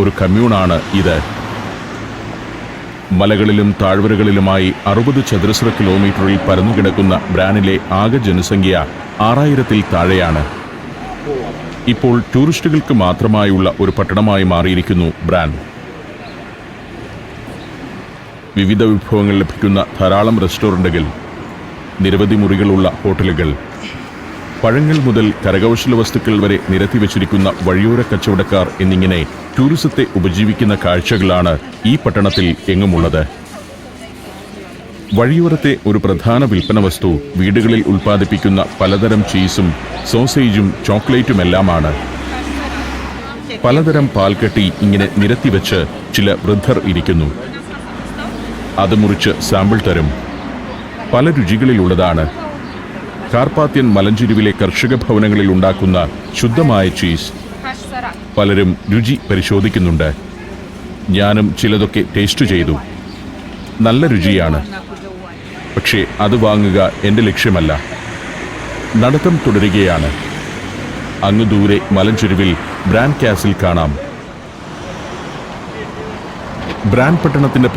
ഒരു കമ്മ്യൂണാണ് ഇത്. മലകളിലും താഴ്വരകളിലുമായി 60 ചതുരശ്ര കിലോമീറ്ററിൽ പരന്നുകിടക്കുന്ന ബ്രാനിലെ ആകെ ജനസംഖ്യ 6000-ൽ താഴെയാണ്. ഇപ്പോൾ ടൂറിസ്റ്റുകൾക്ക് മാത്രമായുള്ള ഒരു പട്ടണമായി മാറിയിരിക്കുന്നു ബ്രാൻ. വിവിധ വിഭവങ്ങൾ ലഭിക്കുന്ന ധാരാളം റെസ്റ്റോറൻറ്റുകൾ, നിരവധി മുറികളുള്ള ഹോട്ടലുകൾ, പഴങ്ങൾ മുതൽ കരകൗശല വസ്തുക്കൾ വരെ നിരത്തിവച്ചിരിക്കുന്ന വഴിയോര കച്ചവടക്കാർ എന്നിങ്ങനെ ടൂറിസത്തെ ഉപജീവിക്കുന്ന കാഴ്ചകളാണ് ഈ പട്ടണത്തിൽ എങ്ങുമുള്ളത്. വഴിയോരത്തെ ഒരു പ്രധാന വിൽപ്പന വസ്തു വീടുകളിൽ ഉൽപ്പാദിപ്പിക്കുന്ന പലതരം ചീസും സോസേജും ചോക്ലേറ്റുമെല്ലാമാണ്. പലതരം പാൽക്കട്ടി ഇങ്ങനെ നിരത്തിവെച്ച് ചില വൃദ്ധർ ഇരിക്കുന്നു. അത് മുറിച്ച് സാമ്പിൾ തരും. പല രുചികളിലുള്ളതാണ്. കാർപ്പാത്യൻ മലഞ്ചെരുവിലെ കർഷക ഭവനങ്ങളിൽ ഉണ്ടാക്കുന്ന ശുദ്ധമായ ചീസ്. പലരും രുചി പരിശോധിക്കുന്നുണ്ട്. ഞാനും ചിലതൊക്കെ ടേസ്റ്റ് ചെയ്തു. നല്ല രുചിയാണ്. പക്ഷേ അത് വാങ്ങുക എൻ്റെ ലക്ഷ്യമല്ല. നടത്തം തുടരുകയാണ്. അങ്ങ് ദൂരെ മലഞ്ചെരുവിൽ ബ്രാൻ കാസിൽ കാണാം. ബ്രാൻ പട്ടണത്തിൻ്റെ